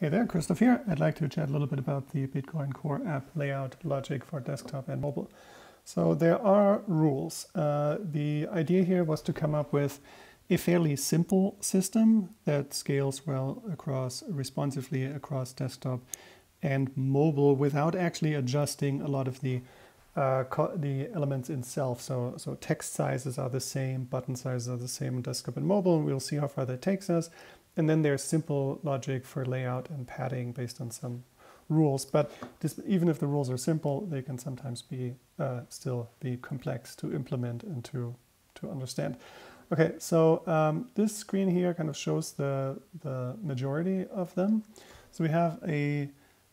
Hey there, Christoph here. I'd like to chat a little bit about the Bitcoin Core app layout logic for desktop and mobile. So there are rules. The idea here was to come up with a fairly simple system that scales well responsively across desktop and mobile without actually adjusting a lot of the elements itself. So text sizes are the same, button sizes are the same on desktop and mobile, and we'll see how far that takes us. And then there's simple logic for layout and padding based on some rules. But even if the rules are simple, they can sometimes be still be complex to implement and to understand. Okay, so this screen here kind of shows the majority of them. So we have a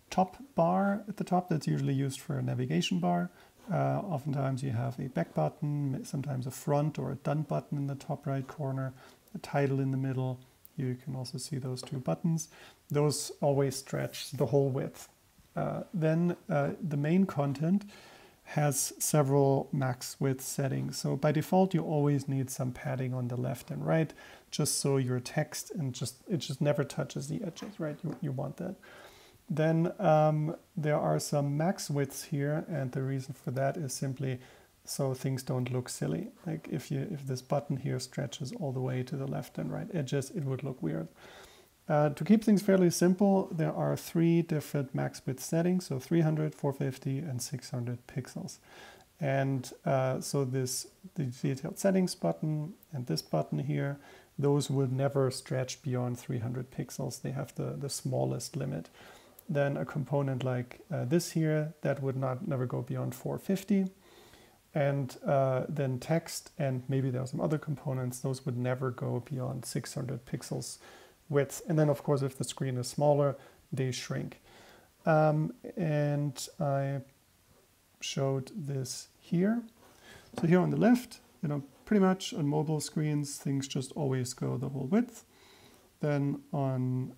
top bar at the top that's usually used for a navigation bar. Oftentimes you have a back button, sometimes a front or a done button in the top right corner, a title in the middle. You can also see those two buttons. Those always stretch the whole width. Then the main content has several max width settings. So by default, you always need some padding on the left and right, just so your text it just never touches the edges, right? You want that. Then there are some max widths here, and the reason for that is simply so things don't look silly. Like if this button here stretches all the way to the left and right edges, it would look weird. To keep things fairly simple, there are 3 different max width settings, so 300, 450, and 600 pixels. And so the detailed settings button and this button here, those would never stretch beyond 300 pixels. They have the smallest limit. Then a component like this here, that would never go beyond 450. And then text, and maybe there are some other components, those would never go beyond 600 pixels width. And then, of course, if the screen is smaller, they shrink. And I showed this here. So here on the left, pretty much on mobile screens, things just always go the whole width. Then on,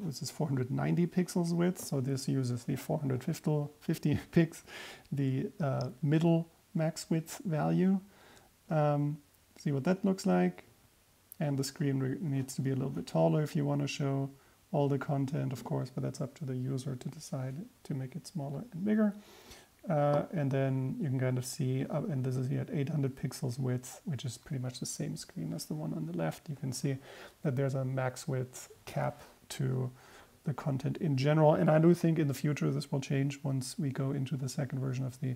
this is 490 pixels width, so this uses the 450 pix, the middle max width value. See what that looks like. And the screen needs to be a little bit taller if you want to show all the content, of course, but that's up to the user to decide to make it smaller and bigger. And then you can kind of see, and this is here at 800 pixels width, which is pretty much the same screen as the one on the left. You can see that there's a max width cap to the content in general. And I do think in the future this will change once we go into the second version of the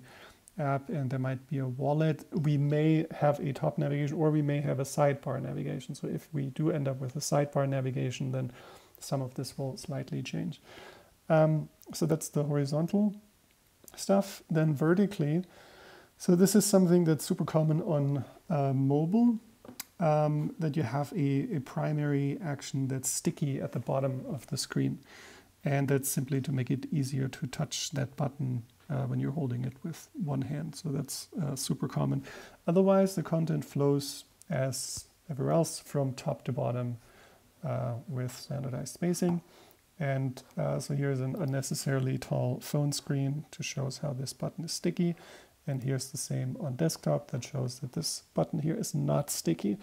app and there might be a wallet. We may have a top navigation or we may have a sidebar navigation. So if we do end up with a sidebar navigation, then some of this will slightly change. So that's the horizontal stuff. Then vertically, so this is something that's super common on mobile, that you have a primary action that's sticky at the bottom of the screen. And that's simply to make it easier to touch that button when you're holding it with one hand. So that's super common. Otherwise, the content flows as everywhere else from top to bottom with standardized spacing. And so here's an unnecessarily tall phone screen to show us how this button is sticky. And here's the same on desktop that shows that this button here is not sticky.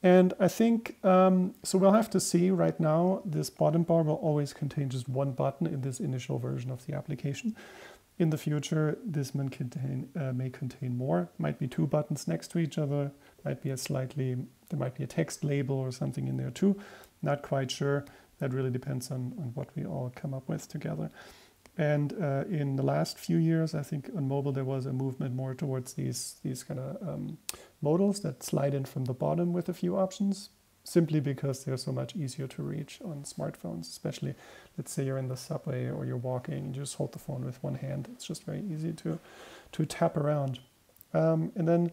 And I think, so we'll have to see right now, this bottom bar will always contain just one button in this initial version of the application. In the future, this may contain more. Might be 2 buttons next to each other. There might be a text label or something in there too. Not quite sure. That really depends on what we all come up with together. And in the last few years, I think on mobile there was a movement more towards these kind of modals that slide in from the bottom with a few options, simply because they're so much easier to reach on smartphones, especially let's say you're in the subway or you're walking and you just hold the phone with one hand. It's just very easy to tap around. And then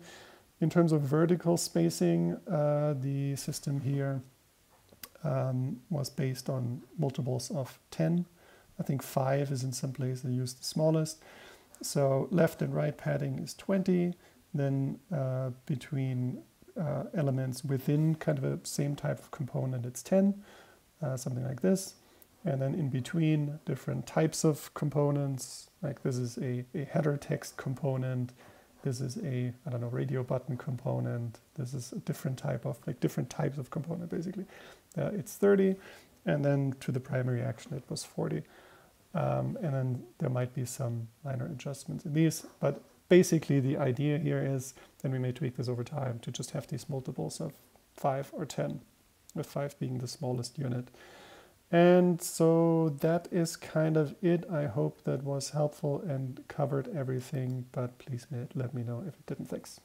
in terms of vertical spacing, the system here was based on multiples of 10. I think 5 is in some places they use the smallest. So left and right padding is 20. Then between elements within kind of a same type of component, it's 10, something like this. And then in between different types of components, like this is a header text component. This is a, I don't know, radio button component. This is a different type of, different types of component, basically. It's 30. And then to the primary action, it was 40. And then there might be some minor adjustments in these, but basically the idea here is, and we may tweak this over time, to just have these multiples of 5 or 10, with 5 being the smallest unit. And so that is kind of it. I hope that was helpful and covered everything, but please let me know if it didn't. Thanks.